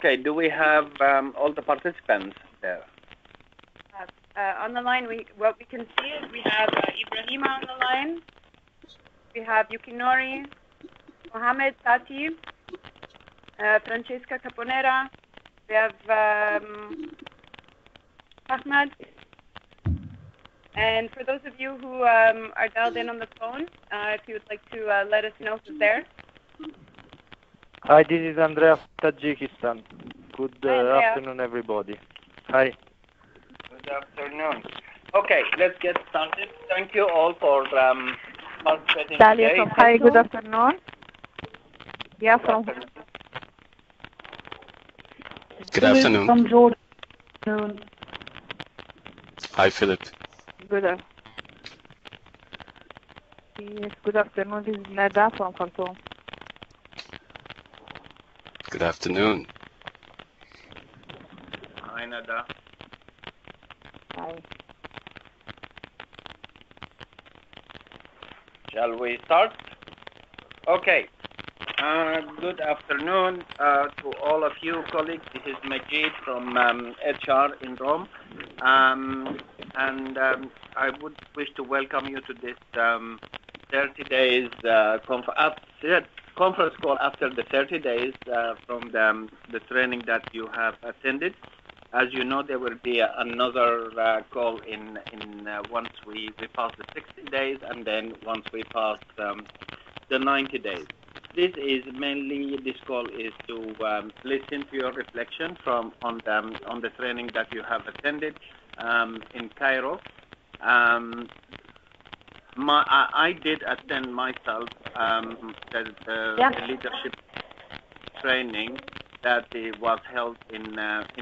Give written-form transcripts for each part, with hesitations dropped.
Okay, do we have all the participants there? On the line, what we can see is we have Ibrahima on the line. We have Yukinori, Mohamed Tati, Francesca Caponera. We have Ahmad. And for those of you who are dialed in on the phone, if you would like to let us know who's there. Hi, this is Andrea from Tajikistan. Good afternoon, everybody. Hi. Good afternoon. Okay, let's get started. Thank you all for participating today. Hi, good afternoon. Yeah, from... Good afternoon. From Jordan. Hi, Philip. Yes, good afternoon. This is Nada from Khartoum. Good afternoon. Hi, Nada. Hi. Shall we start? Okay. Good afternoon to all of you colleagues. This is Majid from HR in Rome. And I would wish to welcome you to this 30 days conference call after the 30 days from the training that you have attended. As you know, there will be another call in once we pass the 60 days, and then once we pass the 90 days. This call is to listen to your reflection on the training that you have attended in Cairo. I did attend myself the leadership training that was held in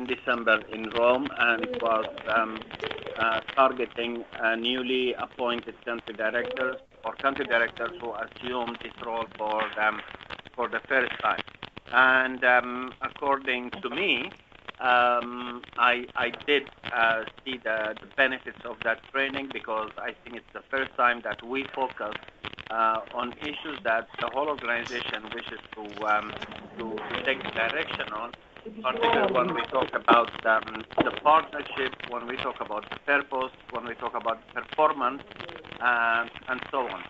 December in Rome, and it was targeting newly appointed country directors or country directors who assumed this role for the first time. And according to me, I did see the benefits of that training, because I think it's the first time that we focus on issues that the whole organization wishes to take direction on, particularly when we talk about the partnership, when we talk about the purpose, when we talk about performance, and so on.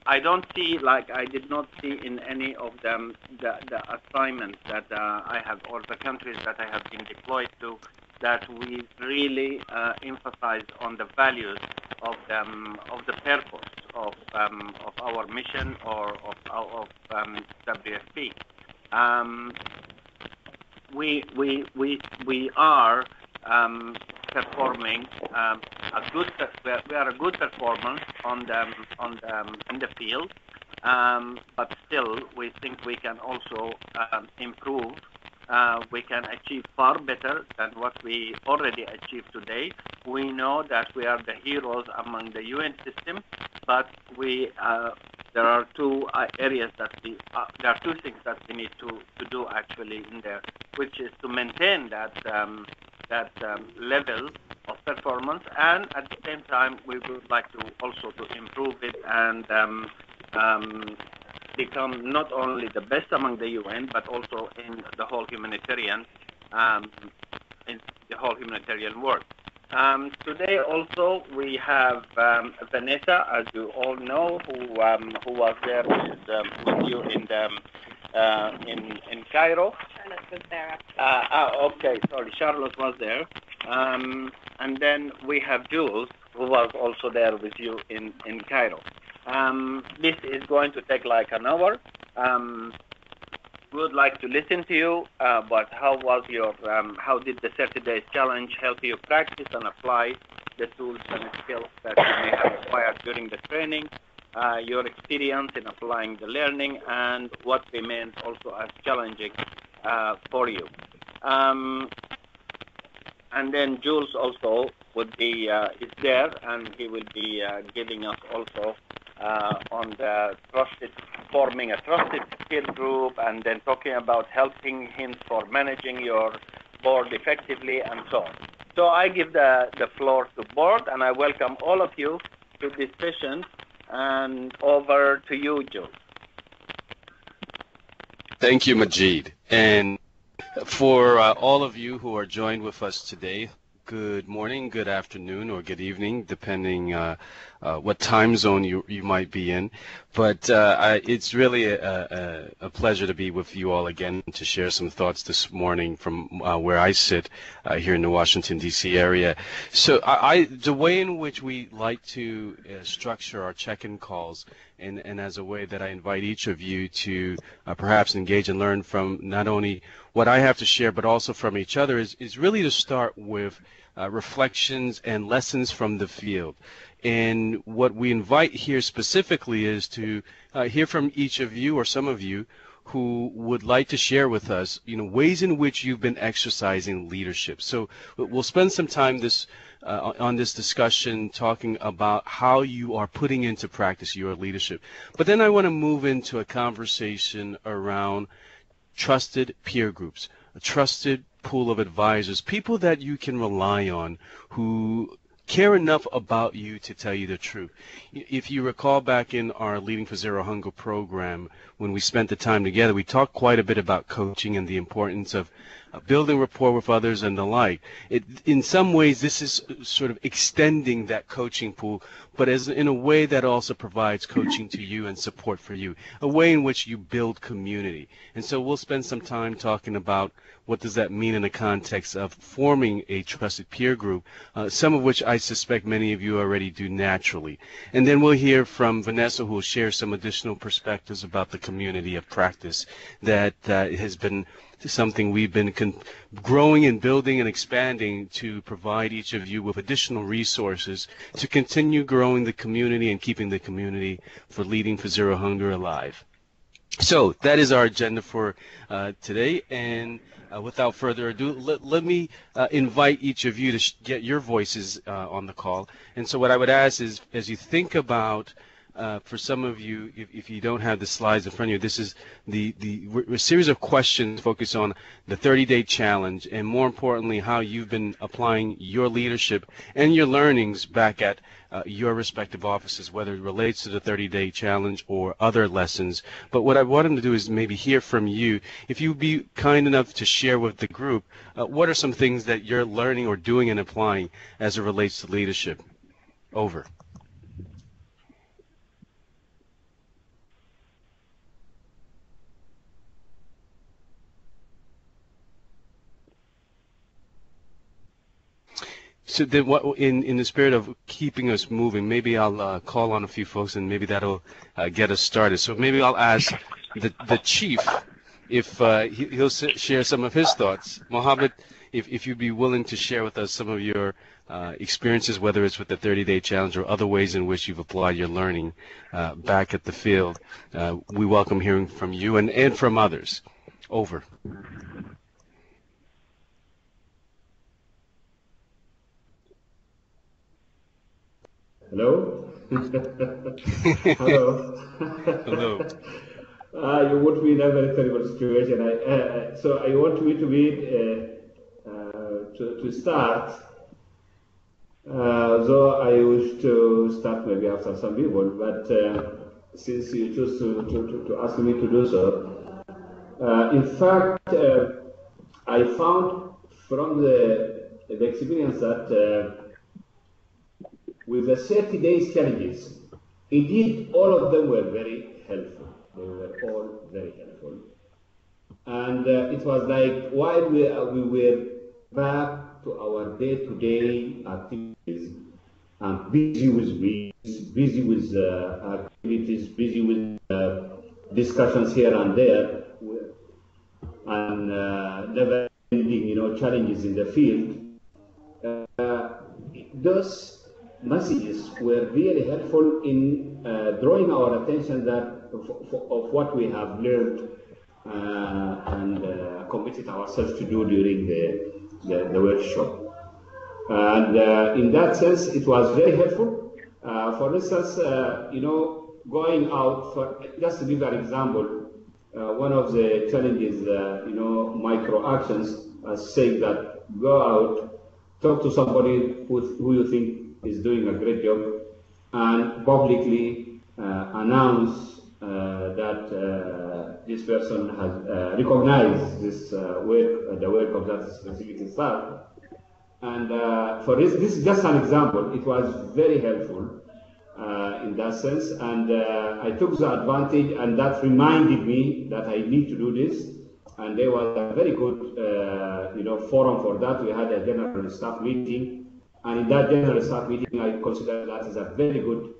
I did not see in any of them the assignments that I have, or the countries that I have been deployed to, that we really emphasize on the values of the purpose of our mission or of WFP. We are performing we are a good performance in the field, but still we think we can also improve. We can achieve far better than what we already achieved today. We know that we are the heroes among the UN system, but there are two areas there are two things that we need to do actually in there, which is to maintain that level of performance, and at the same time we would like to also to improve it and become not only the best among the UN, but also in the whole humanitarian work. Today also we have Vanessa, as you all know, who was there with you in Cairo. Charlotte was there. Okay, sorry, Charlotte was there. And then we have Jules, who was also there with you in Cairo. This is going to take like an hour. We would like to listen to you, but how did the 30 days challenge help you practice and apply the tools and skills that you may have acquired during the training, your experience in applying the learning, and what remains also as challenging for you. And then Jules also would be is there, and he will be giving us also on the forming a trusted peer group, and then talking about helping him for managing your board effectively, and so on. So I give the floor to board, and I welcome all of you to this session, and over to you, Jules. Thank you, Majid. And for all of you who are joined with us today, good morning, good afternoon, or good evening, depending what time zone you might be in. But it's really a pleasure to be with you all again to share some thoughts this morning from where I sit here in the Washington, D.C. area. So the way in which we like to structure our check-in calls, and as a way that I invite each of you to perhaps engage and learn from not only what I have to share, but also from each other, is really to start with reflections and lessons from the field. And what we invite here specifically is to hear from each of you or some of you who would like to share with us, ways in which you've been exercising leadership. So we'll spend some time on this discussion talking about how you are putting into practice your leadership. But then I want to move into a conversation around trusted peer groups, a trusted pool of advisors, people that you can rely on who care enough about you to tell you the truth. If you recall back in our Leading for Zero Hunger program, when we spent the time together, we talked quite a bit about coaching and the importance of building rapport with others and the like. In some ways, this is sort of extending that coaching pool, but in a way that also provides coaching to you and support for you, a way in which you build community. And so we'll spend some time talking about what does that mean in the context of forming a trusted peer group, some of which I suspect many of you already do naturally. And then we'll hear from Vanessa, who will share some additional perspectives about the community of practice that has been something we've been growing and building and expanding to provide each of you with additional resources to continue growing the community and keeping the community for Leading for Zero Hunger alive. So that is our agenda for today, and without further ado, let me invite each of you to get your voices on the call. And so what I would ask is, as you think about, for some of you, if you don't have the slides in front of you, this is a series of questions focused on the 30-day challenge, and more importantly, how you've been applying your leadership and your learnings back at your respective offices, whether it relates to the 30-day challenge or other lessons. But what I wanted to do is maybe hear from you. If you'd be kind enough to share with the group, what are some things that you're learning or doing and applying as it relates to leadership? Over. So then, in the spirit of keeping us moving, maybe I'll call on a few folks, and maybe that'll get us started. So maybe I'll ask the chief if he'll share some of his thoughts. Mohammed, if you'd be willing to share with us some of your experiences, whether it's with the 30-day challenge or other ways in which you've applied your learning back at the field, we welcome hearing from you and from others. Over. Hello? Hello? Hello. You put me in a very terrible situation. So I want me to start, though I wish to start maybe after some people, but since you choose to ask me to do so, in fact, I found from the experience that with the 30 days challenges, indeed all of them were very helpful. They were all very helpful. And it was like while we were back to our day-to-day activities, and busy with meetings, busy with activities, busy with discussions here and there, and never-ending, challenges in the field. Those messages were really helpful in drawing our attention of what we have learned and committed ourselves to do during the workshop. And in that sense, it was very helpful. For instance, going out, just to give an example, one of the challenges, micro actions, saying that go out, talk to somebody who you think is doing a great job, and publicly announce that this person has recognized this work, the work of that specific staff. And for this is just an example. It was very helpful in that sense, and I took the advantage, and that reminded me that I need to do this. And there was a very good, forum for that. We had a general staff meeting, and in that general staff meeting, I consider that is a very good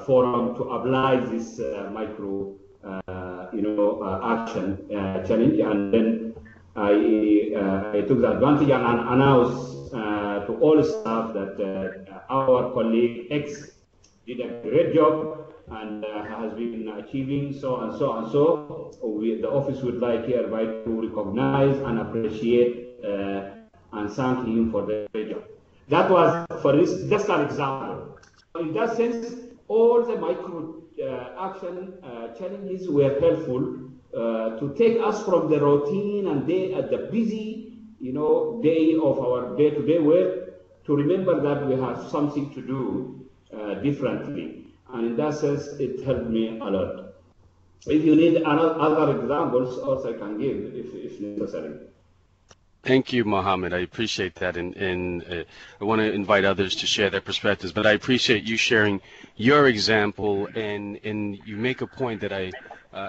forum to apply this micro, action challenge. And then I took the advantage and announced to all staff that our colleague X did a great job and has been achieving so and so and so. The office would like hereby to recognize and appreciate and thank him for the great job. That was, for this, just an example. In that sense, all the micro action challenges were helpful to take us from the routine and the busy, day of our day-to-day work to remember that we have something to do differently. And in that sense, it helped me a lot. If you need other examples, also I can give if necessary. Thank you, Mohammed. I appreciate that, and I want to invite others to share their perspectives. But I appreciate you sharing your example, and you make a point that I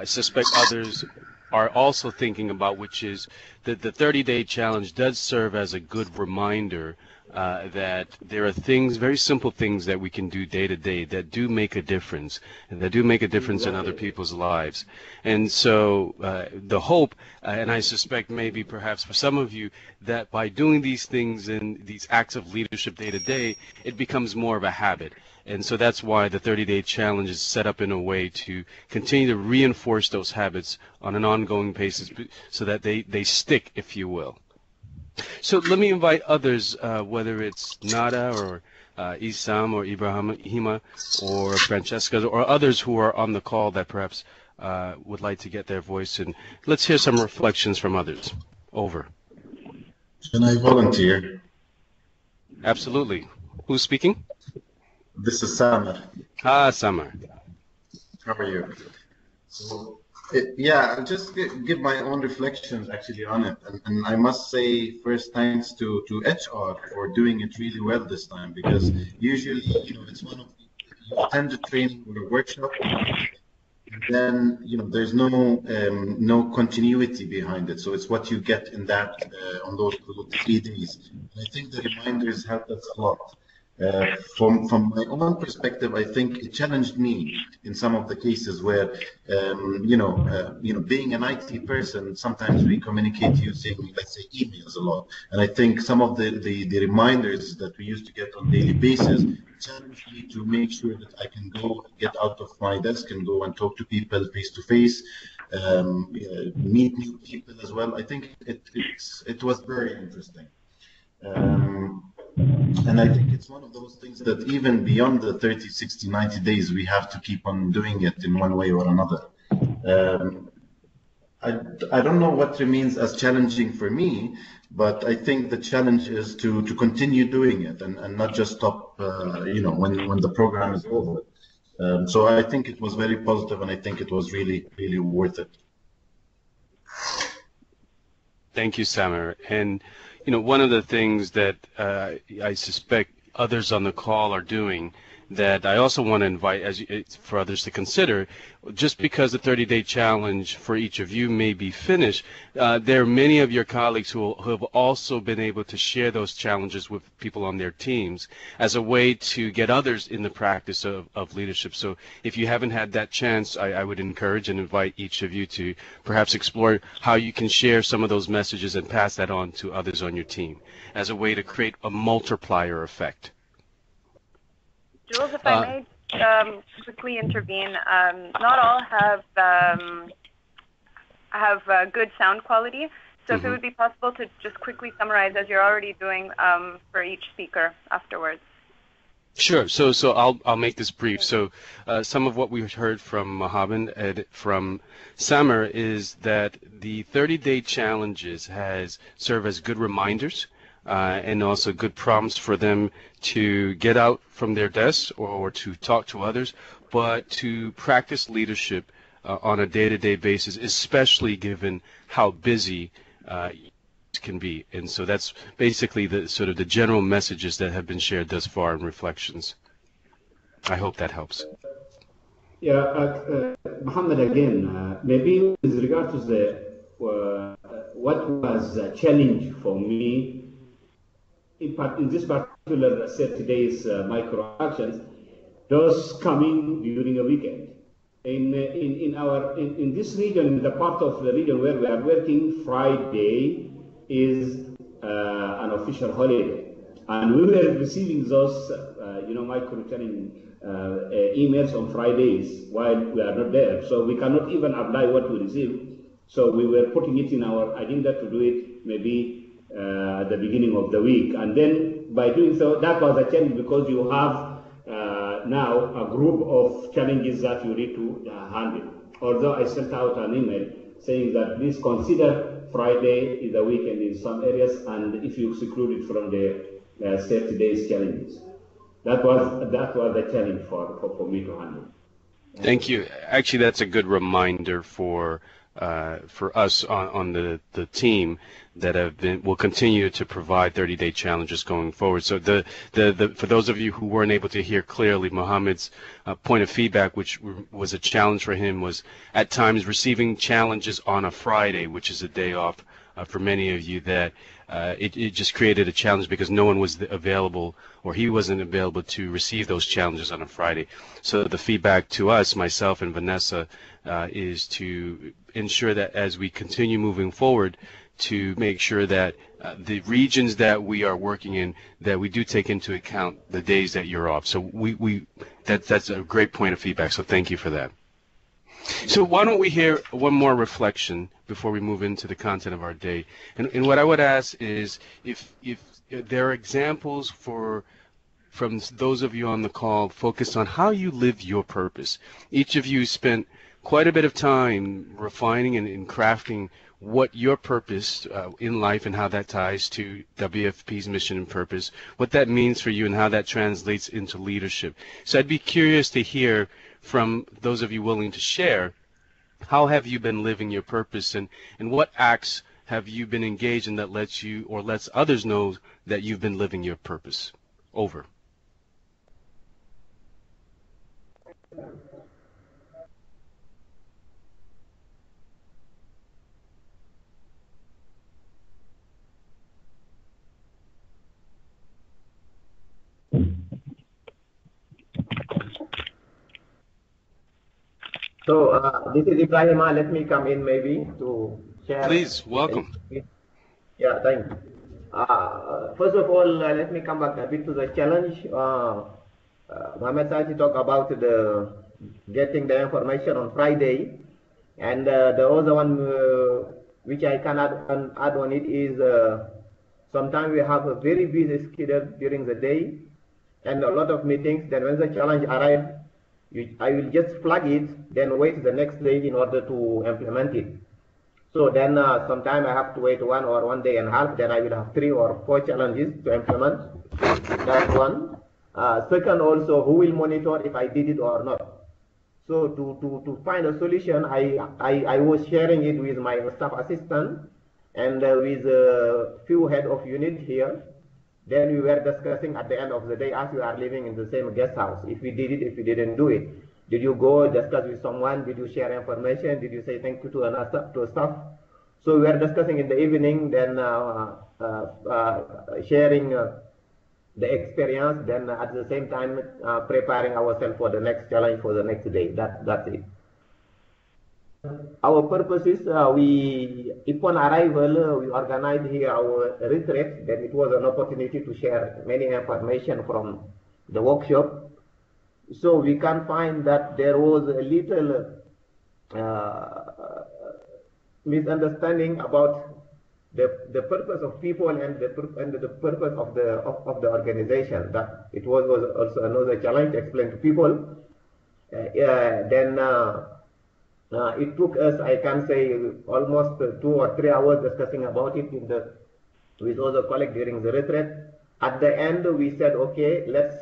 suspect others are also thinking about, which is that the 30-day challenge does serve as a good reminder that there are things, very simple things that we can do day to day that do make a difference, and that do make a difference in other people's lives. And so the hope, and I suspect maybe perhaps for some of you, that by doing these things and these acts of leadership day to day, it becomes more of a habit. And so that's why the 30-day challenge is set up in a way to continue to reinforce those habits on an ongoing basis so that they stick, if you will. So let me invite others, whether it's Nada or Isam or Ibrahima or Francesca or others who are on the call that perhaps would like to get their voice in. Let's hear some reflections from others. Over. Can I volunteer? Absolutely. Who's speaking? This is Samar. Samar. How are you? So, yeah, I'll just give my own reflections actually on it. And I must say first thanks to HR for doing it really well this time, because usually, it's one of you attend the training or a workshop, and then, there's no continuity behind it. So it's what you get in that, on those 3 days. And I think the reminders helped us a lot. From my own perspective, I think it challenged me in some of the cases where, being an IT person, sometimes we communicate using, let's say, emails a lot. And I think some of the reminders that we used to get on a daily basis challenged me to make sure that I can go get out of my desk and go and talk to people face to face, meet new people as well. I think it was very interesting. And I think it's one of those things that even beyond the 30, 60, 90 days, we have to keep on doing it in one way or another. I don't know what remains as challenging for me, but I think the challenge is to continue doing it and not just stop, when the program is over. So I think it was very positive, and I think it was really, really worth it. Thank you, Samar. And one of the things that I suspect others on the call are doing that I also want to invite for others to consider, just because the 30-day challenge for each of you may be finished, there are many of your colleagues who have also been able to share those challenges with people on their teams as a way to get others in the practice of leadership. So if you haven't had that chance, I would encourage and invite each of you to perhaps explore how you can share some of those messages and pass that on to others on your team as a way to create a multiplier effect. Jules, if I may quickly intervene, not all have good sound quality. So if it would be possible to just quickly summarize, as you're already doing, for each speaker afterwards. Sure. So I'll make this brief. So some of what we heard from Mohammed and from Samar is that the 30-day challenges serve as good reminders and also good prompts for them to get out from their desks or to talk to others, but to practice leadership on a day-to-day basis, especially given how busy can be. And so that's basically the sort of the general messages that have been shared thus far in reflections. I hope that helps. Yeah, Muhammad, again, maybe with regard to the what was a challenge for me in this particular 30 days micro actions, those coming during a weekend. In this region, in the part of the region where we are working, Friday is an official holiday, and we were receiving those micro challenge emails on Fridays while we are not there, so we cannot even apply what we receive. So we were putting it in our agenda to do it maybe at the beginning of the week, and then by doing so, that was a challenge because you have now a group of challenges that you need to handle. Although I sent out an email saying that please consider Friday is a weekend in some areas, and if you exclude it from the 30 days challenges. That was the challenge for me to handle. Thank you. Actually, that's a good reminder for us on the team that will continue to provide 30-day challenges going forward. So for those of you who weren't able to hear clearly, Mohammed's point of feedback, which was a challenge for him, was at times receiving challenges on a Friday, which is a day off for many of you, that it just created a challenge because no one was available, or he wasn't available to receive those challenges on a Friday. So the feedback to us, myself and Vanessa, is to ensure that as we continue moving forward, to make sure that the regions that we are working in, that we do take into account the days that you're off. So that's a great point of feedback. So thank you for that. So why don't we hear one more reflection before we move into the content of our day? And what I would ask is if there are examples from those of you on the call focused on how you live your purpose. Each of you spent quite a bit of time refining and crafting what your purpose in life and how that ties to WFP's mission and purpose, what that means for you and how that translates into leadership. So I'd be curious to hear from those of you willing to share, how have you been living your purpose, and what acts have you been engaged in that lets you or lets others know that you've been living your purpose? Over. So this is Ibrahima. Let me come in maybe to share. Please, welcome. Yeah, thank you. First of all, let me come back a bit to the challenge. Mohammed Saji talked about the getting the information on Friday, and the other one which I can add on it is sometimes we have a very busy schedule during the day and a lot of meetings. Then when the challenge arrives, I will just flag it, then wait the next day in order to implement it. So then sometime I have to wait 1 day and a half, then I will have 3 or 4 challenges to implement. That's one. Second, also, who will monitor if I did it or not? So to find a solution, I was sharing it with my staff assistant and with a few head of unit here. Then we were discussing at the end of the day, as we are living in the same guest house, if we did it, if we didn't do it. Did you go discuss with someone? Did you share information? Did you say thank you to a staff? So we were discussing in the evening, then sharing the experience, then at the same time preparing ourselves for the next challenge for the next day. That's it. Our purpose is upon arrival, we organized here our retreat. Then it was an opportunity to share many information from the workshop. So we can find that there was a little misunderstanding about the purpose of people and the purpose of the organization. That it was also another challenge to explain to people. It took us, I can say, almost 2 or 3 hours discussing about it with other colleagues during the retreat. At the end, we said, okay, let's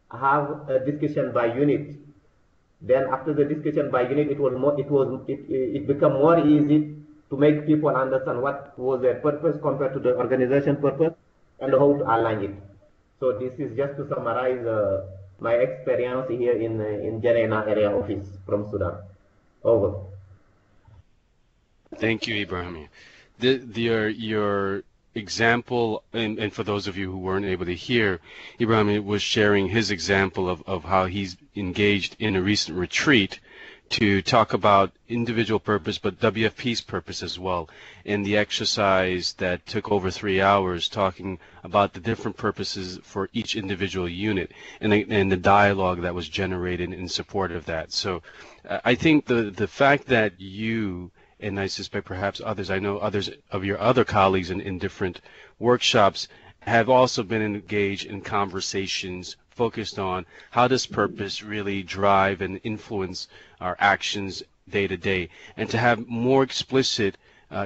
have a discussion by unit. Then after the discussion by unit, it become more easy to make people understand what was their purpose compared to the organization purpose and how to align it. So this is just to summarize my experience here in Janena area office from Sudan. Over. Thank you, Ibrahim. Your example, and for those of you who weren't able to hear, Ibrahim was sharing his example of how he's engaged in a recent retreat to talk about individual purpose, but WFP's purpose as well, and the exercise that took over 3 hours talking about the different purposes for each individual unit, and the dialogue that was generated in support of that. So I think the fact that you, and I suspect perhaps others, I know others of your other colleagues in different workshops have also been engaged in conversations focused on how does purpose really drive and influence our actions day to day, and to have more explicit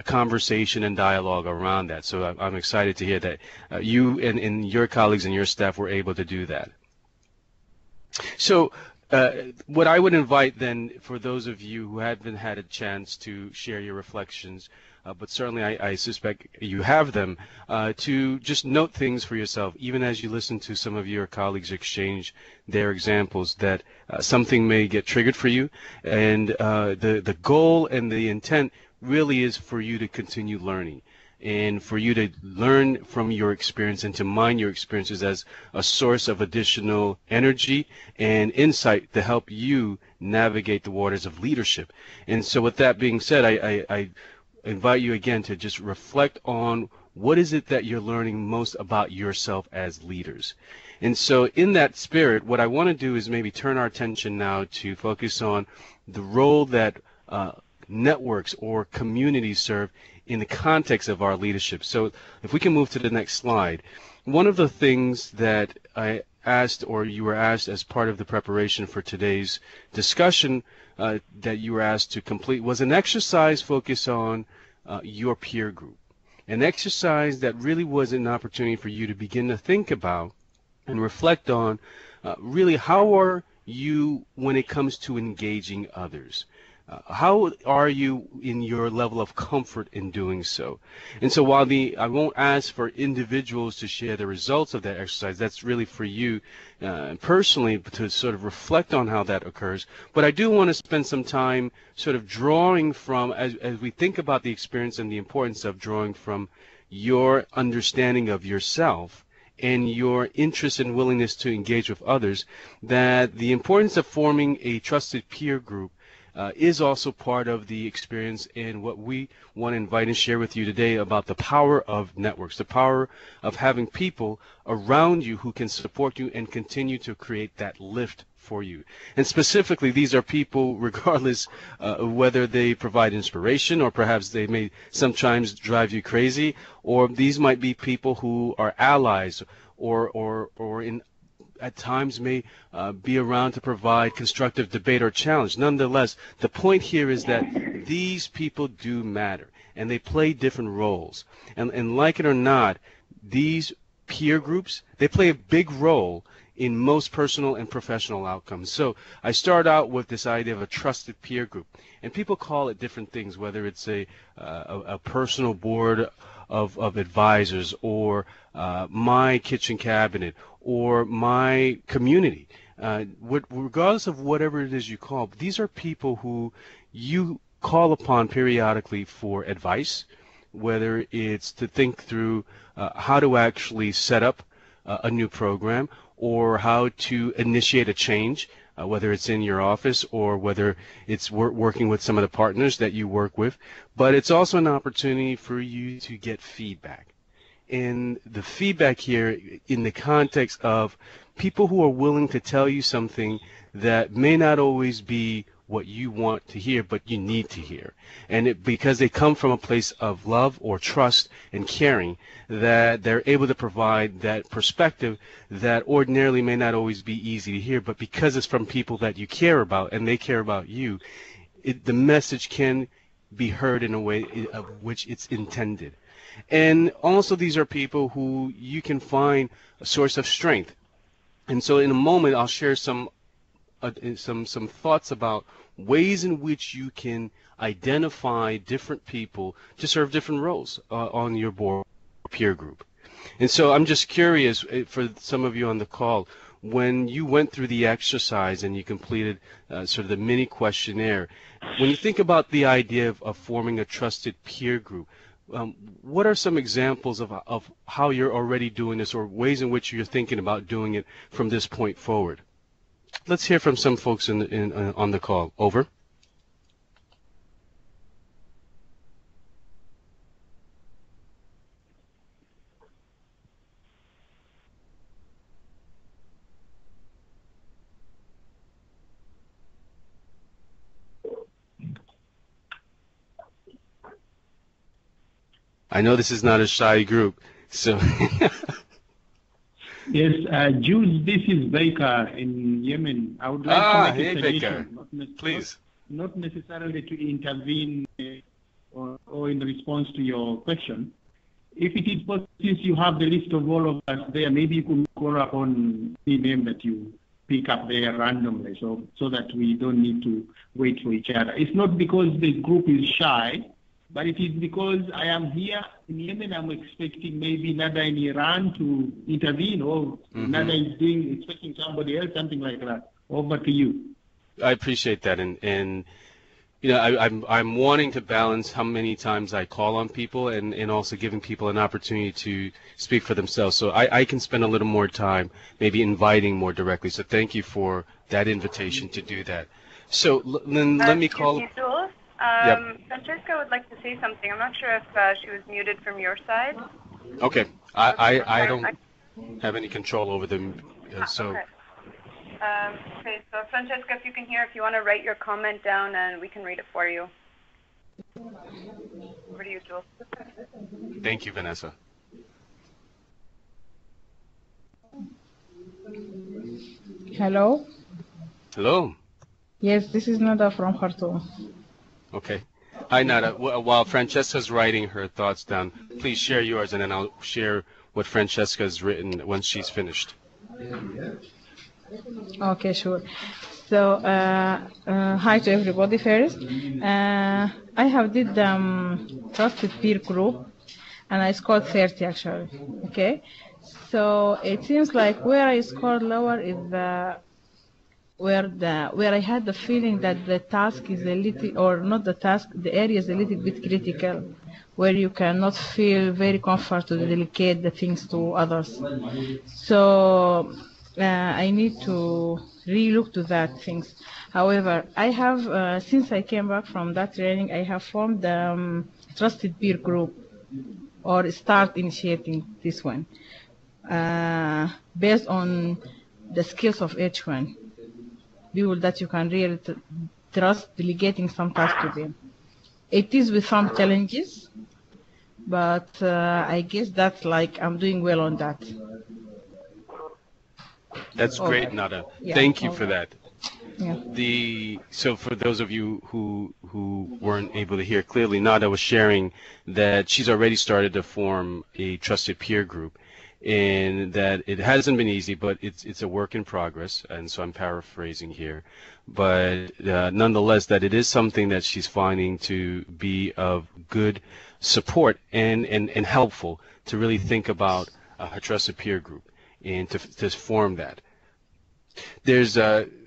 conversation and dialogue around that. So I'm excited to hear that you and your colleagues and your staff were able to do that. So what I would invite then, for those of you who haven't had a chance to share your reflections, but certainly I suspect you have them, to just note things for yourself, even as you listen to some of your colleagues exchange their examples, that something may get triggered for you, and the goal and the intent really is for you to continue learning, and for you to learn from your experience and to mine your experiences as a source of additional energy and insight to help you navigate the waters of leadership. And so with that being said, I invite you again to just reflect on what is it that you're learning most about yourself as leaders. And so in that spirit, what I want to do is maybe turn our attention now to focus on the role that networks or communities serve in the context of our leadership. So if we can move to the next slide. One of the things that I asked, or you were asked as part of the preparation for today's discussion, that you were asked to complete, was an exercise focused on your peer group. An exercise that really was an opportunity for you to begin to think about and reflect on really how are you when it comes to engaging others. How are you in your level of comfort in doing so? And so while I won't ask for individuals to share the results of that exercise, that's really for you personally to sort of reflect on how that occurs. But I do want to spend some time sort of drawing from, as we think about the experience and the importance of drawing from your understanding of yourself and your interest and willingness to engage with others, that the importance of forming a trusted peer group is also part of the experience, and what we want to invite and share with you today about the power of networks, the power of having people around you who can support you and continue to create that lift for you. And specifically, these are people, regardless of whether they provide inspiration or perhaps they may sometimes drive you crazy, or these might be people who are allies or in at times may be around to provide constructive debate or challenge. Nonetheless, the point here is that these people do matter, and they play different roles. And like it or not, these peer groups, they play a big role in most personal and professional outcomes. So I start out with this idea of a trusted peer group, and people call it different things, whether it's a personal board of advisors, or my kitchen cabinet, or my community. Regardless of whatever it is you call, these are people who you call upon periodically for advice, whether it's to think through how to actually set up a new program, or how to initiate a change, whether it's in your office or whether it's working with some of the partners that you work with. But it's also an opportunity for you to get feedback. And the feedback here in the context of people who are willing to tell you something that may not always be what you want to hear, but you need to hear. And because they come from a place of love or trust and caring, that they're able to provide that perspective that ordinarily may not always be easy to hear, but because it's from people that you care about and they care about you, the message can be heard in a way of which it's intended. And also, these are people who you can find a source of strength. And so in a moment, I'll share some some thoughts about ways in which you can identify different people to serve different roles on your board peer group. And so I'm just curious, for some of you on the call, when you went through the exercise and you completed sort of the mini questionnaire, when you think about the idea of forming a trusted peer group, what are some examples of how you're already doing this, or ways in which you're thinking about doing it from this point forward? Let's hear from some folks on the call. Over. I know this is not a shy group, so. Yes, Jules, this is Baker in Yemen. I would like to make a suggestion. Baker. Please. Not necessarily to intervene or in response to your question. If it is possible, since you have the list of all of us there, maybe you could call upon the name that you pick up there randomly, so that we don't need to wait for each other. It's not because the group is shy, but it is because I am here in Yemen. I'm expecting maybe Nada in Iran to intervene, or Nada is expecting somebody else, something like that. Over to you. I appreciate that, and you know, I'm wanting to balance how many times I call on people, and also giving people an opportunity to speak for themselves. So I can spend a little more time maybe inviting more directly. So thank you for that invitation to do that. So then let me call. Yep. Francesca would like to say something. I'm not sure if she was muted from your side. Okay. I don't have any control over them, so. Okay. Okay, so Francesca, if you can hear, if you want to write your comment down and we can read it for you. Over to you, Jules. Thank you, Vanessa. Hello? Hello. Yes, this is Nada from Khartoum. Okay. Hi, Nada. While Francesca's writing her thoughts down, please share yours, and then I'll share what Francesca's written once she's finished. Okay, sure. So, hi to everybody first. I have did trusted peer group, and I scored 30 actually. Okay. So it seems like where I scored lower is where I had the feeling that the task is a little, or not the task, the area is a little bit critical, where you cannot feel very comfortable to delegate the things to others. So I need to relook to that things. However, I have, since I came back from that training, I have formed the trusted peer group, or start initiating this one, based on the skills of each one. People that you can really trust, delegating some tasks to them. It is with some challenges, but I guess that's like I'm doing well on that. That's great, Nada. Yeah. Thank you for that. Yeah. So for those of you who weren't able to hear clearly, Nada was sharing that she's already started to form a trusted peer group, and that it hasn't been easy, but it's a work in progress, and so I'm paraphrasing here. But nonetheless, that it is something that she's finding to be of good support and helpful to really think about her trusted peer group and to form that. There's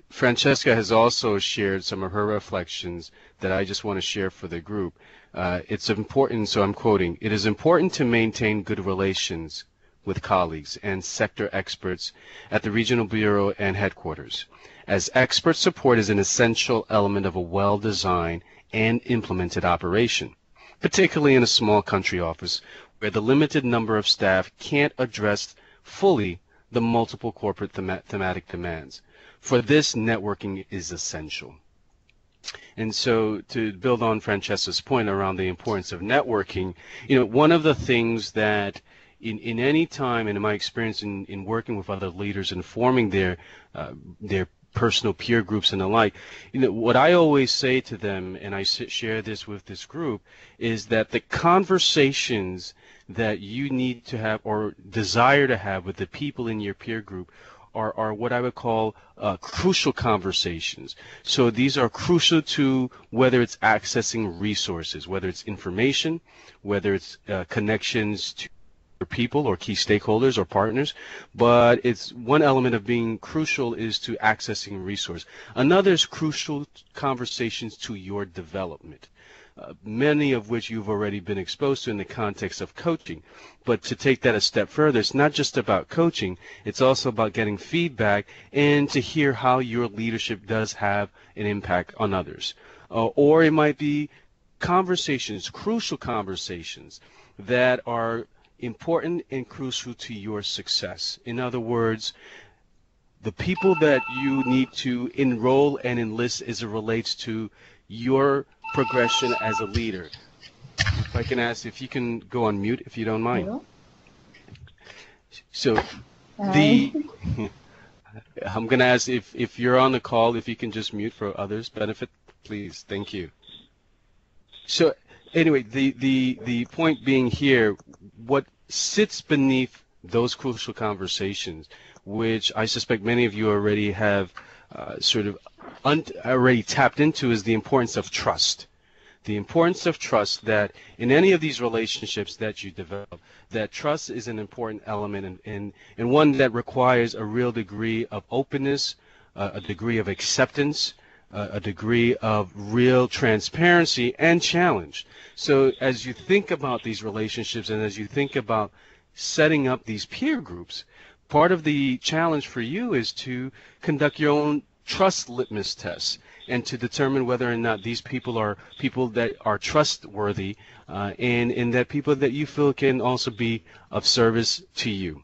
Francesca has also shared some of her reflections that I just want to share for the group. It's important, so I'm quoting, "It is important to maintain good relations with colleagues and sector experts at the regional bureau and headquarters, as expert support is an essential element of a well-designed and implemented operation, particularly in a small country office where the limited number of staff can't address fully the multiple corporate thematic demands. For this, networking is essential." And so to build on Francesca's point around the importance of networking, you know, one of the things that in any time, and in my experience in working with other leaders and forming their personal peer groups and the like, you know, what I always say to them, and I share this with this group, is that the conversations that you need to have or desire to have with the people in your peer group are what I would call crucial conversations. So these are crucial to whether it's accessing resources, whether it's information, whether it's connections to people or key stakeholders or partners, but it's one element of being crucial is to accessing resource. Another is crucial conversations to your development. Many of which you've already been exposed to in the context of coaching. But to take that a step further, it's not just about coaching, it's also about getting feedback and to hear how your leadership does have an impact on others. Or it might be conversations, crucial conversations that are important and crucial to your success. In other words, the people that you need to enroll and enlist as it relates to your progression as a leader. If I can ask if you can go on mute, if you don't mind. Hello? So Hi. I'm going to ask if you're on the call, if you can just mute for others' benefit, please. Thank you. So anyway, the point being here, what sits beneath those crucial conversations, which I suspect many of you already have already tapped into, is the importance of trust. The importance of trust, that in any of these relationships that you develop, that trust is an important element and one that requires a real degree of openness, a degree of acceptance, a degree of real transparency and challenge. So as you think about these relationships and as you think about setting up these peer groups, part of the challenge for you is to conduct your own trust litmus tests and to determine whether or not these people are people that are trustworthy and that people that you feel can also be of service to you.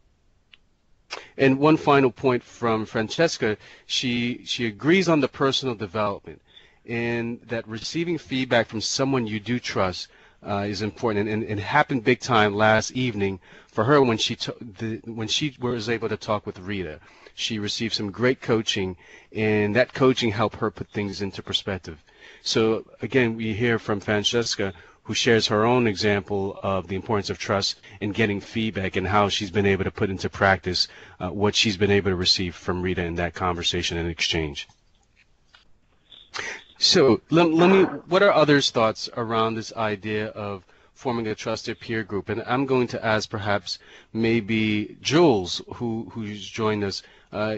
And one final point from Francesca, she agrees on the personal development and that receiving feedback from someone you do trust is important, and it happened big time last evening for her when she was able to talk with Rita. She received some great coaching, and that coaching helped her put things into perspective. So again, we hear from Francesca, who shares her own example of the importance of trust and getting feedback and how she's been able to put into practice what she's been able to receive from Rita in that conversation and exchange. So let me, what are others' thoughts around this idea of forming a trusted peer group? And I'm going to ask perhaps maybe Jules, who's joined us.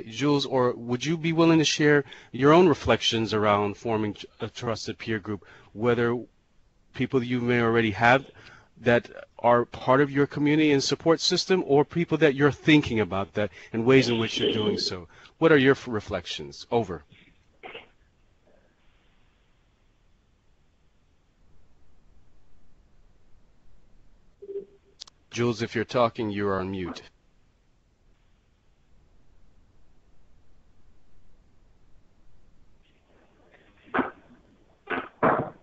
Jules, or would you be willing to share your own reflections around forming a trusted peer group, whether people you may already have that are part of your community and support system, or people that you're thinking about that and ways in which you're doing so? What are your reflections? Over. Jules, if you're talking, you are on mute.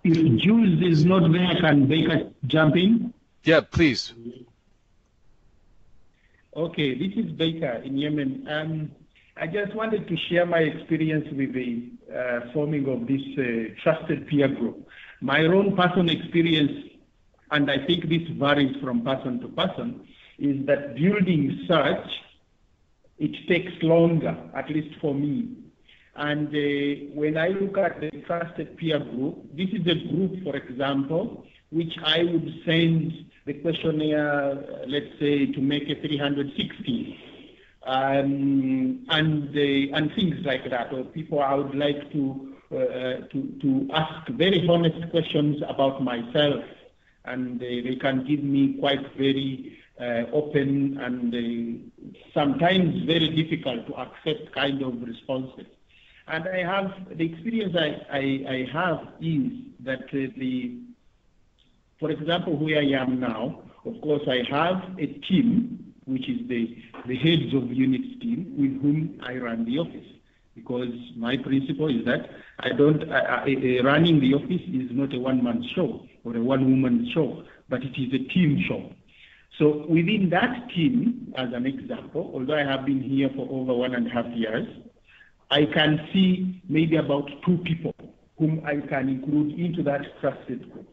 If Jules is not there, can Baker jump in? Yeah, please. Okay, this is Baker in Yemen. I just wanted to share my experience with the forming of this trusted peer group. My own personal experience, and I think this varies from person to person, is that building such, it takes longer, at least for me. And when I look at the trusted peer group, this is a group, for example, which I would send the questionnaire, let's say, to make a 360, and things like that, or people I would like to ask very honest questions about myself, and they can give me quite very open and sometimes very difficult to accept kind of responses. And I have, the experience I have is that for example, where I am now, of course, I have a team, which is the heads of units team, with whom I run the office. Because my principle is that running the office is not a one-man show or a one-woman show, but it is a team show. So within that team, as an example, although I have been here for over 1.5 years, I can see maybe about 2 people whom I can include into that trusted group.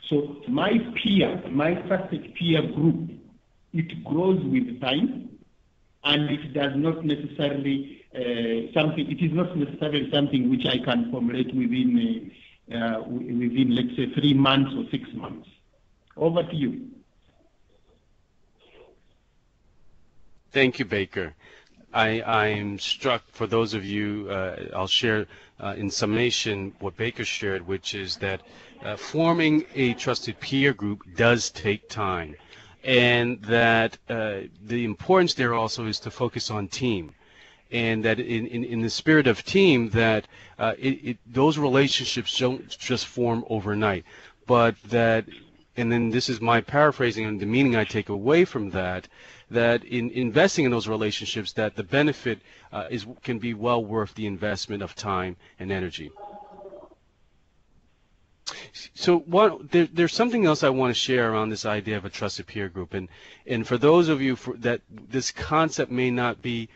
So my trusted peer group, it grows with time. and it does not necessarily it is not necessarily something which I can formulate within, let's say, 3 months or 6 months. Over to you. Thank you, Baker. I'm struck, for those of you, I'll share in summation what Baker shared, which is that forming a trusted peer group does take time, and that the importance there also is to focus on team, and that in the spirit of team, that those relationships don't just form overnight, but that, and then this is my paraphrasing and the meaning I take away from that, that in investing in those relationships, that the benefit can be well worth the investment of time and energy. So there's something else I want to share around this idea of a trusted peer group, and for those of you that this concept may not be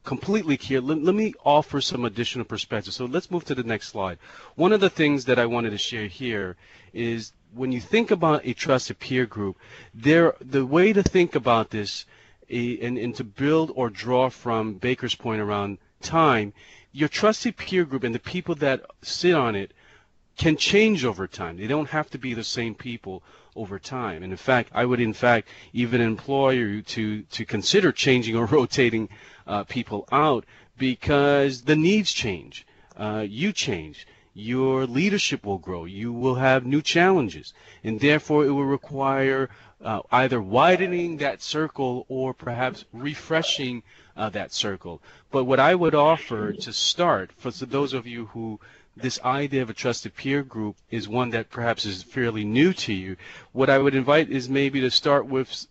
completely clear, let me offer some additional perspective. So let's move to the next slide. One of the things that I wanted to share here is, when you think about a trusted peer group, the way to think about this and to build or draw from Baker's point around time, your trusted peer group and the people that sit on it can change over time. They don't have to be the same people over time. And in fact, I would even employ you to consider changing or rotating people out, because the needs change. You change. Your leadership will grow. You will have new challenges, and therefore it will require either widening that circle or perhaps refreshing that circle. But what I would offer to start, for those of you who this idea of a trusted peer group is one that perhaps is fairly new to you, what I would invite is maybe to start with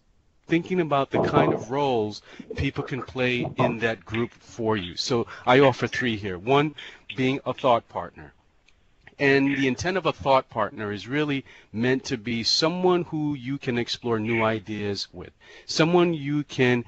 thinking about the kind of roles people can play in that group for you. So I offer 3 here. 1, being a thought partner. And the intent of a thought partner is really meant to be someone who you can explore new ideas with, someone you can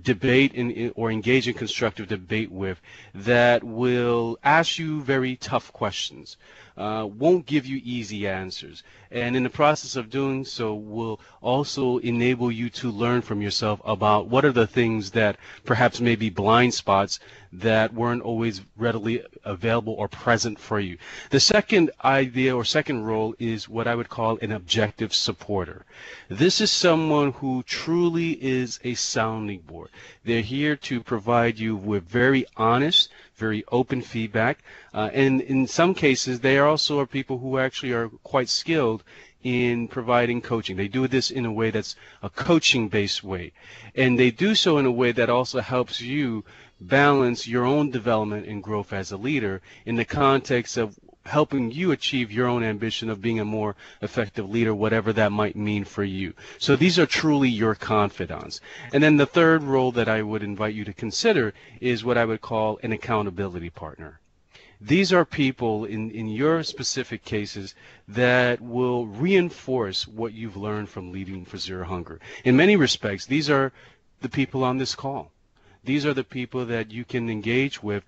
debate or engage in constructive debate with, that will ask you very tough questions, won't give you easy answers, and in the process of doing so will also enable you to learn from yourself about what are the things that perhaps may be blind spots that weren't always readily available or present for you. The second idea or second role is what I would call an objective supporter. This is someone who truly is a sounding board. They're here to provide you with very honest, very open feedback, and in some cases they also are people who actually are quite skilled in providing coaching. They do this in a way that's a coaching-based way, and they do so in a way that also helps you balance your own development and growth as a leader in the context of helping you achieve your own ambition of being a more effective leader, whatever that might mean for you. So these are truly your confidants. And then the third role that I would invite you to consider is what I would call an accountability partner. These are people in your specific cases that will reinforce what you've learned from Leading for Zero Hunger. In many respects, these are the people on this call. These are the people that you can engage with,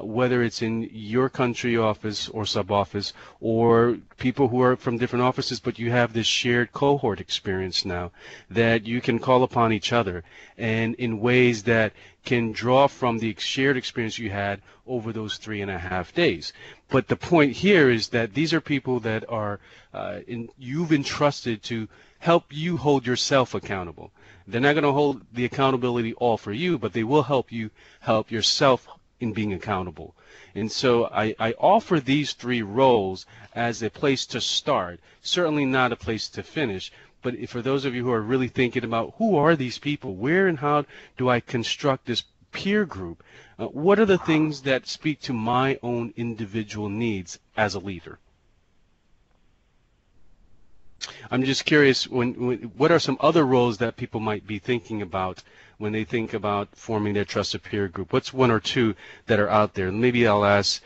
whether it's in your country office or sub-office, or people who are from different offices, but you have this shared cohort experience now that you can call upon each other, and in ways that can draw from the shared experience you had over those 3.5 days. But the point here is that these are people that are you've entrusted to help you hold yourself accountable. They're not going to hold the accountability all for you, but they will help you help yourself in being accountable. And so I offer these 3 roles as a place to start, certainly not a place to finish. But for those of you who are really thinking about who are these people, where and how do I construct this peer group, what are the things that speak to my own individual needs as a leader? I'm just curious, what are some other roles that people might be thinking about when they think about forming their trusted peer group? What's 1 or 2 that are out there? Maybe I'll ask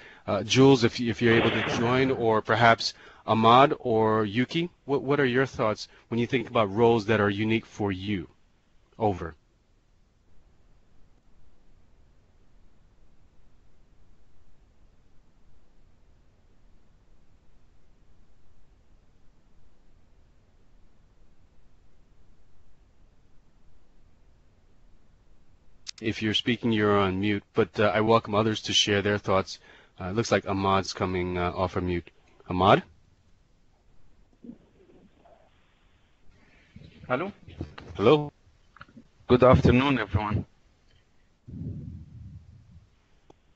Jules if you're able to join, or perhaps Ahmad or Yuki. What are your thoughts when you think about roles that are unique for you? Over. If you're speaking, you're on mute, but I welcome others to share their thoughts. It looks like Ahmad's coming off of mute. Ahmad? Hello. Hello. Good afternoon, everyone.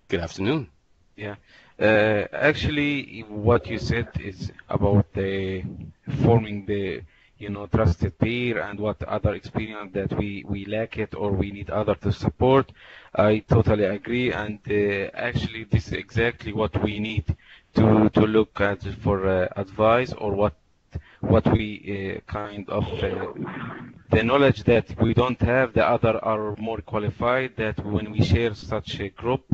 Good afternoon. Yeah. Actually, what you said is about the forming the, trusted peer and what other experience that we lack it or we need other to support. I totally agree, and actually, this is exactly what we need to look at for advice or what we kind of the knowledge that we don't have, the other are more qualified, that when we share such a group,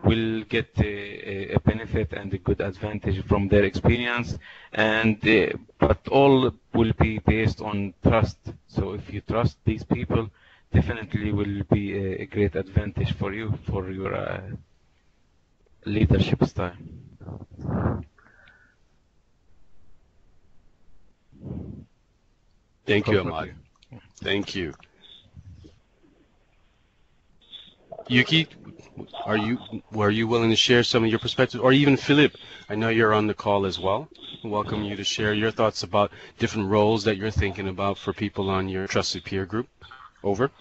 we'll get a benefit and a good advantage from their experience. And but all will be based on trust. So if you trust these people, definitely will be a great advantage for you, for your leadership style. Thank you, Ahmad. Thank you. Yuki, were you willing to share some of your perspectives? Or even Philip, I know you're on the call as well. Welcome you to share your thoughts about different roles that you're thinking about for people on your trusted peer group. Over.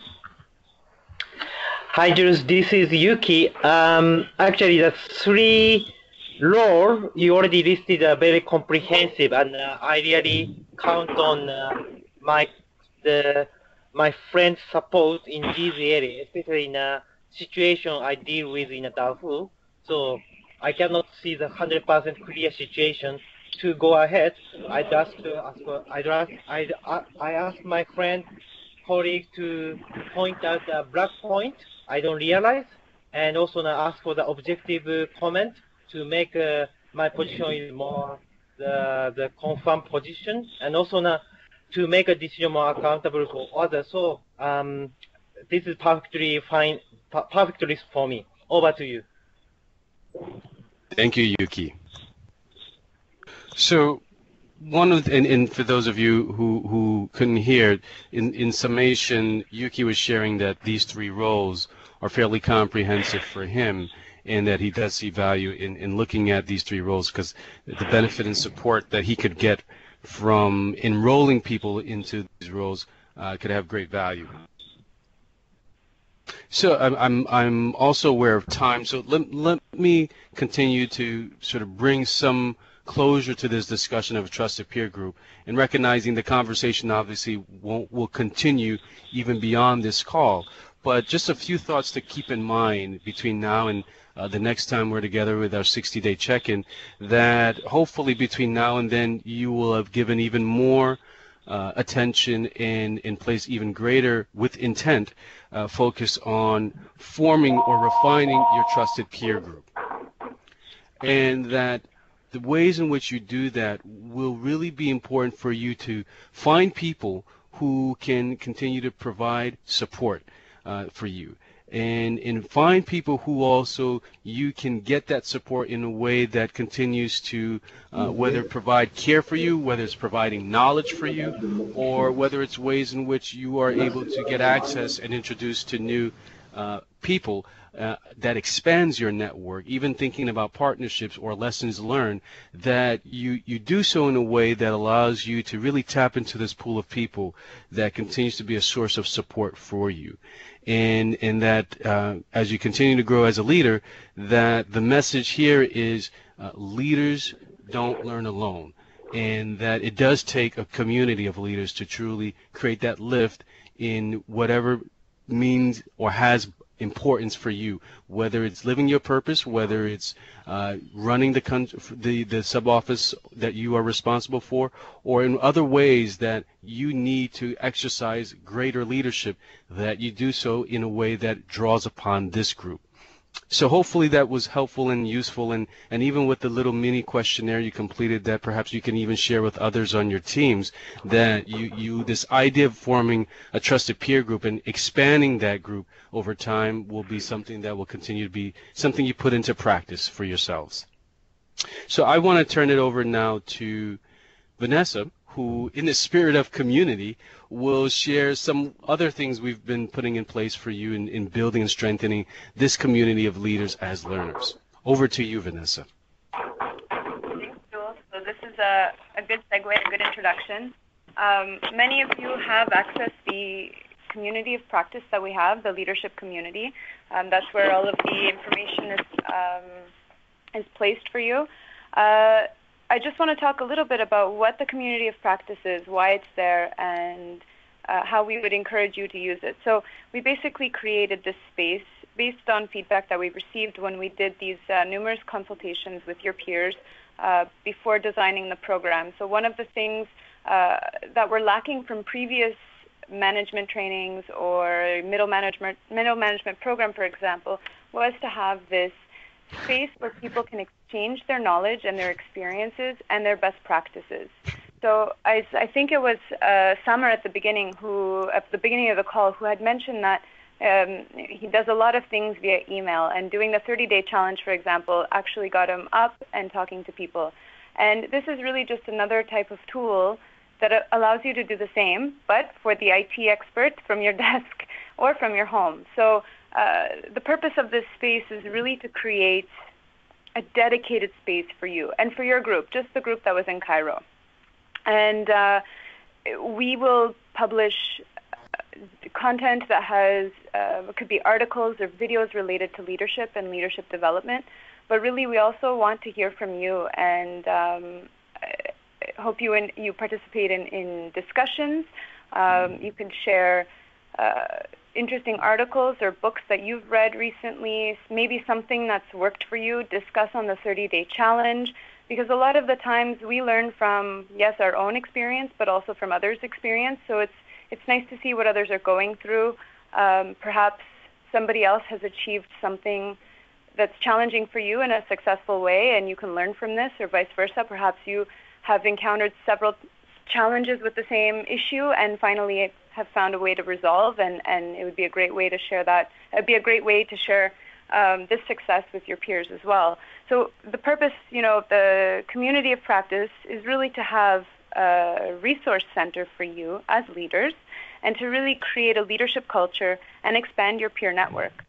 Hi, Jules. This is Yuki. Actually, the three roles you already listed are very comprehensive, and I really count on my friend's support in these areas, especially in a situation I deal with in Darfur. So I cannot see the 100% clear situation to go ahead. I asked my friend, colleague to point out the black point I don't realize, and also now ask for the objective comment to make my position more the confirmed position, and also now to make a decision more accountable for others. So this is perfectly fine, perfectly for me. Over to you. Thank you, Yuki. So and for those of you who couldn't hear, in summation, Yuki was sharing that these three roles are fairly comprehensive for him, and that he does see value in looking at these three roles, because the benefit and support that he could get from enrolling people into these roles could have great value. So I'm also aware of time, so let me continue to sort of bring some closure to this discussion of a trusted peer group, and recognizing the conversation obviously will continue even beyond this call. But just a few thoughts to keep in mind between now and the next time we're together with our 60-day check-in, that hopefully between now and then you will have given even more attention and place even greater, with intent, focus on forming or refining your trusted peer group. And that the ways in which you do that will really be important for you to find people who can continue to provide support for you. And find people who also you can get that support in a way that continues to whether provide care for you, whether it's providing knowledge for you, or whether it's ways in which you are able to get access and introduced to new people that expands your network, even thinking about partnerships or lessons learned, that you do so in a way that allows you to really tap into this pool of people that continues to be a source of support for you. And that as you continue to grow as a leader, that the message here is leaders don't learn alone, and that it does take a community of leaders to truly create that lift in whatever means or has importance for you, whether it's living your purpose, whether it's running the sub-office that you are responsible for, or in other ways that you need to exercise greater leadership, that you do so in a way that draws upon this group. So hopefully that was helpful and useful, and even with the little mini questionnaire you completed, that perhaps you can even share with others on your teams, that this idea of forming a trusted peer group and expanding that group over time will be something that will continue to be something you put into practice for yourselves. So I want to turn it over now to Vanessa, who, in the spirit of community, will share some other things we've been putting in place for you in building and strengthening this community of leaders as learners. Over to you, Vanessa. Thanks, Joel. So this is a good segue, a good introduction. Many of you have accessed the community of practice that we have, the leadership community. That's where all of the information is placed for you. I just want to talk a little bit about what the community of practice is, why it's there, and how we would encourage you to use it. So we basically created this space based on feedback that we received when we did these numerous consultations with your peers before designing the program. So one of the things that were lacking from previous management trainings or middle management program, for example, was to have this space where people can exchange their knowledge and their experiences and their best practices. So I think it was Summer at the beginning of the call, who had mentioned that he does a lot of things via email, and doing the 30-day challenge, for example, actually got him up and talking to people. And this is really just another type of tool that allows you to do the same, but for the IT expert from your desk or from your home. So the purpose of this space is really to create a dedicated space for you and for your group, just the group that was in Cairo. And we will publish content that has, could be articles or videos related to leadership and leadership development. But really, we also want to hear from you, and hope you participate in discussions. You can share interesting articles or books that you've read recently, maybe something that's worked for you, discuss on the 30-day challenge, because a lot of the times we learn from, yes, our own experience, but also from others' experience. So it's nice to see what others are going through. Perhaps somebody else has achieved something that's challenging for you in a successful way, and you can learn from this, or vice versa. Perhaps you have encountered several challenges with the same issue and finally have found a way to resolve, and it would be a great way to share that. It would be a great way to share this success with your peers as well. So the purpose, of the community of practice is really to have a resource center for you as leaders, and to really create a leadership culture and expand your peer network.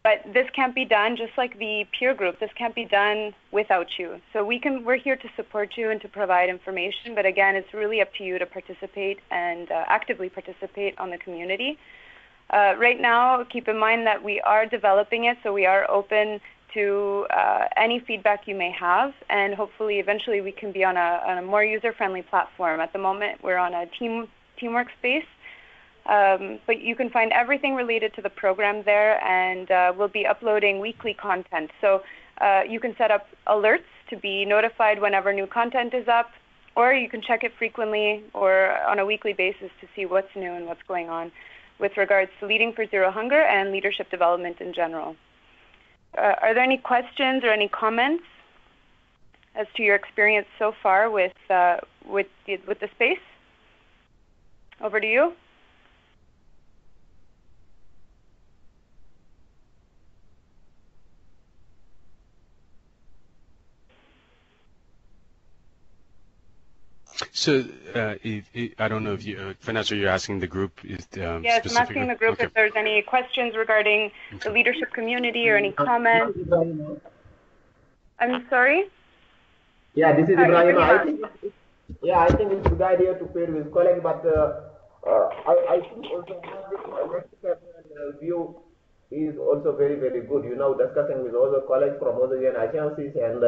But this can't be done, just like the peer group, this can't be done without you. So we're here to support you and to provide information, but again, it's really up to you to participate and actively participate on the community. Right now, keep in mind that we are developing it, so we are open to any feedback you may have, and hopefully eventually we can be on a more user-friendly platform. At the moment, we're on a teamwork space. But you can find everything related to the program there, and we'll be uploading weekly content. So you can set up alerts to be notified whenever new content is up, or you can check it frequently or on a weekly basis to see what's new and what's going on with regards to Leading for Zero Hunger and leadership development in general. Are there any questions or any comments as to your experience so far with the space? Over to you. So I don't know if you, Vanessa, you're asking the group. Yes, I'm asking the group if there's any questions regarding the leadership community or any comments. I'm sorry? Yeah, this is Ibrahim. I think it's a good idea to pair with colleagues, but I think also the view is also very, very good. Discussing with other colleagues from other agencies and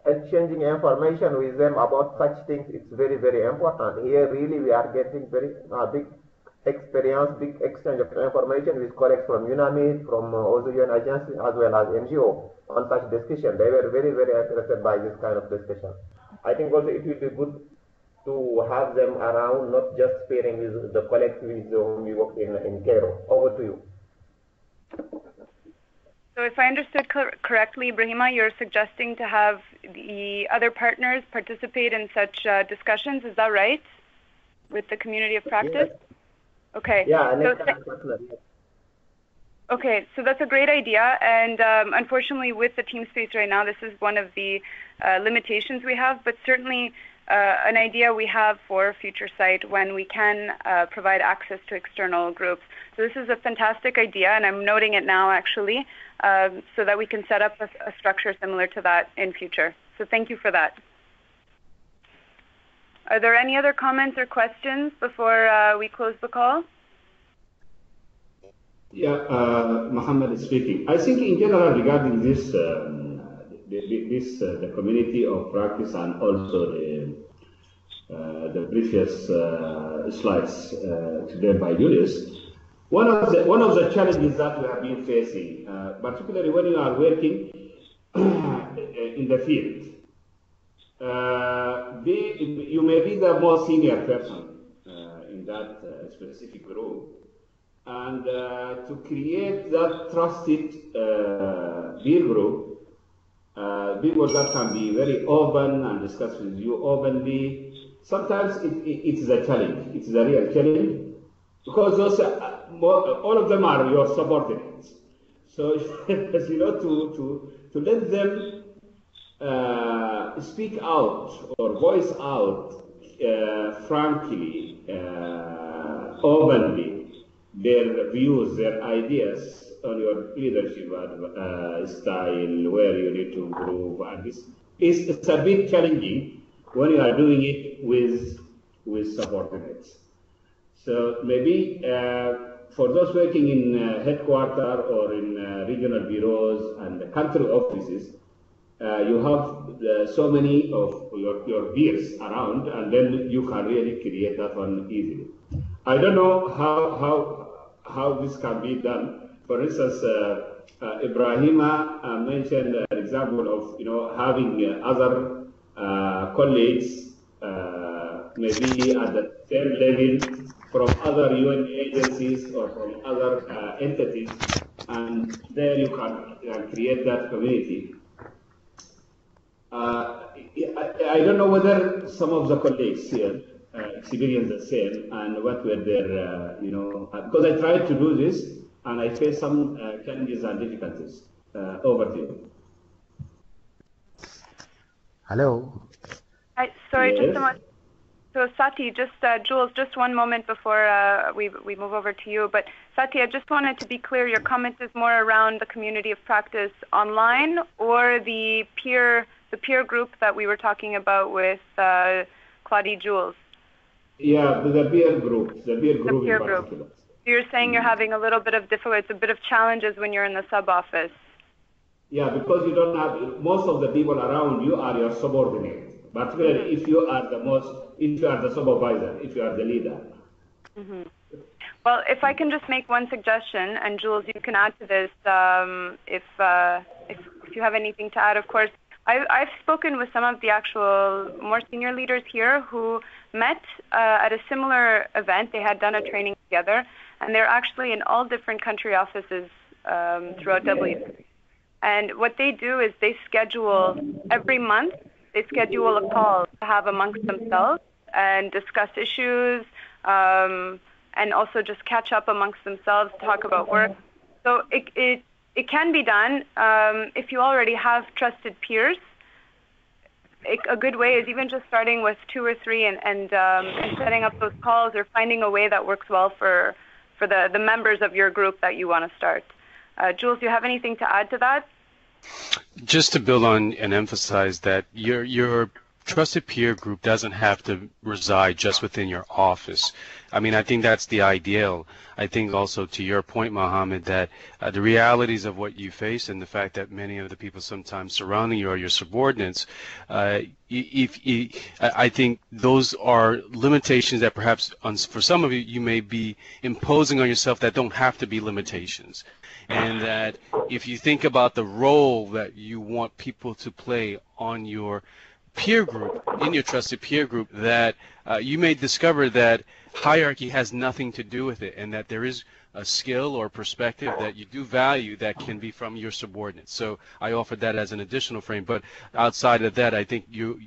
exchanging information with them about such things, it's very, very important. Here, really, we are getting very big experience, big exchange of information with colleagues from UNAMID, from other UN agencies, as well as NGO on such discussion. They were very, very interested by this kind of discussion. I think also it will be good to have them around, not just pairing with the colleagues with whom we work in Cairo. Over to you. So if I understood correctly, Ibrahima, you're suggesting to have the other partners participate in such discussions, is that right? With the community of practice? Yes. Okay. Yeah, okay, so that's a great idea, and unfortunately with the team space right now, this is one of the limitations we have, but certainly an idea we have for future site when we can provide access to external groups. So this is a fantastic idea, and I'm noting it now actually, so that we can set up a structure similar to that in future. So thank you for that. Are there any other comments or questions before we close the call? Yeah, Mohammed is speaking. I think in general regarding this, the community of practice and also the previous slides today by Julius, one of the challenges that we have been facing, particularly when you are working in the field, you may be the most senior person in that specific group, and to create that trusted peer group, people that can be very open and discuss with you openly. Sometimes it's a challenge. It's a real challenge because those all of them are your subordinates. So you know to let them speak out or voice out frankly, openly their views, their ideas on your leadership style, where you need to improve, and it's a bit challenging when you are doing it with subordinates. So maybe for those working in headquarters or in regional bureaus and country offices, you have so many of your peers around, and then you can really create that one easily. I don't know how this can be done. For instance, Ibrahima mentioned an example of having other colleagues maybe at the same level from other UN agencies or from other entities, and there you can create that community. I don't know whether some of the colleagues here experience the same, and what were their, because I tried to do this and I faced some challenges and difficulties. Over to you. Hello. Sorry, Yes. just a moment. So Sati, Jules, just one moment before we move over to you. But Sati, I just wanted to be clear, your comment is more around the community of practice online or the peer group that we were talking about with Claudie Jules? Yeah, the peer group, in particular. So you're saying you're having a little bit of difficulty, a bit of challenges when you're in the sub-office. Yeah, because you don't have, most of the people around you are your subordinates, particularly if you are the supervisor, if you are the leader. Mm-hmm. Well, if I can just make one suggestion, and Jules, you can add to this if you have anything to add, of course. I've spoken with some of the actual more senior leaders here who met at a similar event. They had done a training together, and they're actually in all different country offices throughout W. And what they do is they schedule every month, they schedule a call to have amongst themselves and discuss issues, and also just catch up amongst themselves, talk about work. So it can be done if you already have trusted peers. A good way is even just starting with 2 or 3 and setting up those calls or finding a way that works well for the members of your group that you want to start. Jules, do you have anything to add to that? Just to build on and emphasize that your trusted peer group doesn't have to reside just within your office. I mean, I think that's the ideal. I think also to your point, Mohammed, that the realities of what you face and the fact that many of the people sometimes surrounding you are your subordinates, I think those are limitations that perhaps for some of you, you may be imposing on yourself that don't have to be limitations. And that if you think about the role that you want people to play on your peer group, in your trusted peer group, that you may discover that hierarchy has nothing to do with it, and that there is a skill or perspective that you do value that can be from your subordinates. So I offered that as an additional frame, but outside of that, I think you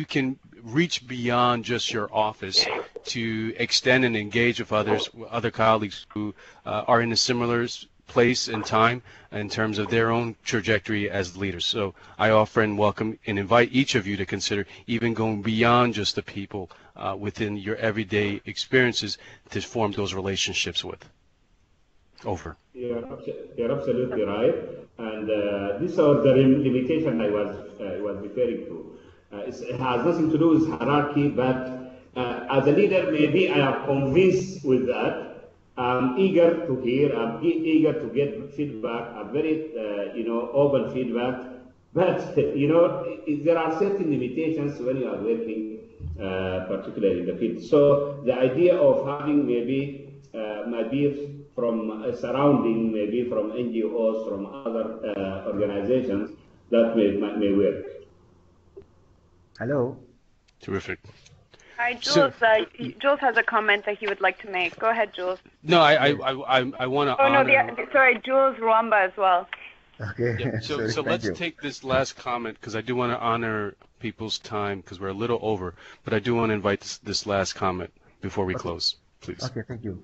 can reach beyond just your office to extend and engage with other colleagues who are in a similar place and time in terms of their own trajectory as leaders. So I offer and welcome and invite each of you to consider even going beyond just the people within your everyday experiences to form those relationships with. Over. You're absolutely right. And these are the limitation I was referring to. It has nothing to do with hierarchy, but as a leader, maybe I am convinced with that. I'm eager to hear, I'm eager to get feedback, I'm very, open feedback. But, there are certain limitations when you are working, particularly in the field. So the idea of having maybe my peers from surrounding, maybe from NGOs, from other organizations, that may work. Hello. Terrific. Hi, Jules. Jules has a comment that he would like to make. Go ahead, Jules. No, I want to honor... no, sorry, Jules Rwamba as well. Okay. Yeah, so let's take this last comment, because I do want to honor people's time, because we're a little over, but I do want to invite this last comment before we close, please. Okay, thank you.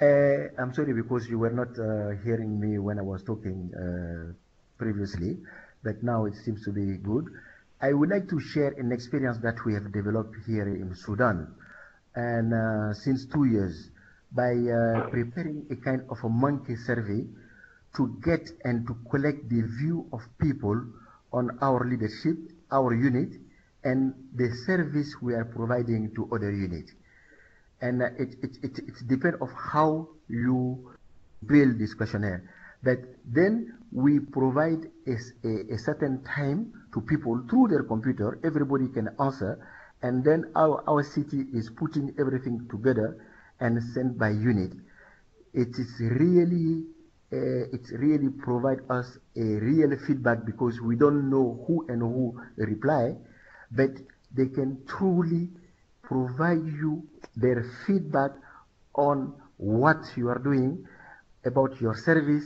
I'm sorry because you were not hearing me when I was talking previously, but now it seems to be good. I would like to share an experience that we have developed here in Sudan, and since 2 years, by preparing a kind of a monkey survey to get and to collect the view of people on our leadership, our unit, and the service we are providing to other units. And it depends on how you build this questionnaire. But then we provide a certain time to people through their computer. Everybody can answer, and then our city is putting everything together and sent by unit. It really provide us a real feedback, because we don't know who and who reply, but they can truly provide you their feedback on what you are doing, about your service.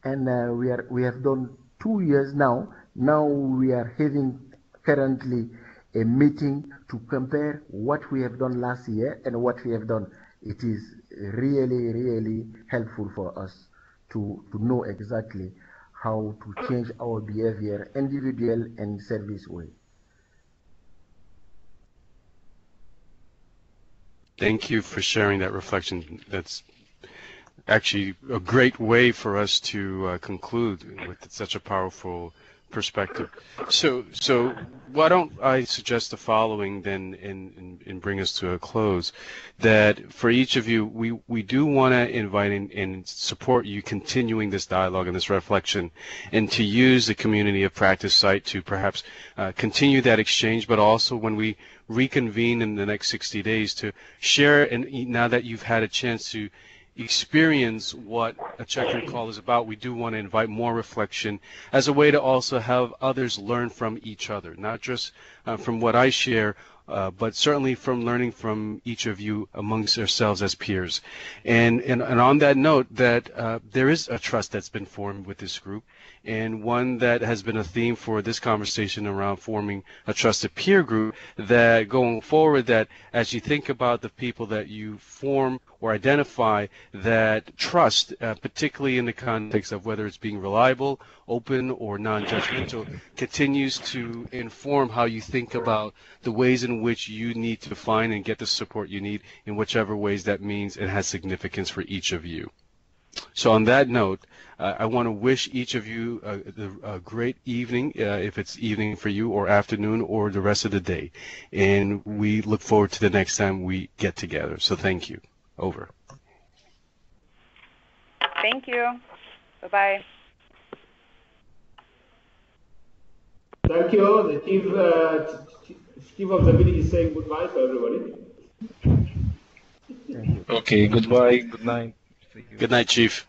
And we have done 2 years now. Now we are having currently a meeting to compare what we have done last year and what we have done. It is really, really helpful for us to know exactly how to change our behavior, individual and service way. Thank you for sharing that reflection. That's actually a great way for us to conclude with such a powerful perspective. So why don't I suggest the following then, and bring us to a close, that for each of you, we do want to invite and support you continuing this dialogue and this reflection, and to use the community of practice site to perhaps continue that exchange, but also when we reconvene in the next 60 days to share, and now that you've had a chance to experience what a check-in call is about, we do want to invite more reflection as a way to also have others learn from each other, not just from what I share, but certainly from learning from each of you amongst ourselves as peers. And on that note, that there is a trust that's been formed with this group, and one that has been a theme for this conversation around forming a trusted peer group, that going forward, that as you think about the people that you form or identify, that trust, particularly in the context of whether it's being reliable, open, or non-judgmental, continues to inform how you think about the ways in which you need to find and get the support you need in whichever ways that means and has significance for each of you. So on that note, I want to wish each of you a great evening, if it's evening for you, or afternoon, or the rest of the day. And we look forward to the next time we get together. So thank you. Over. Thank you. Bye-bye. Thank you. The chief of the village is saying goodbye to everybody. Okay, goodbye. Good night. Good night, Chief.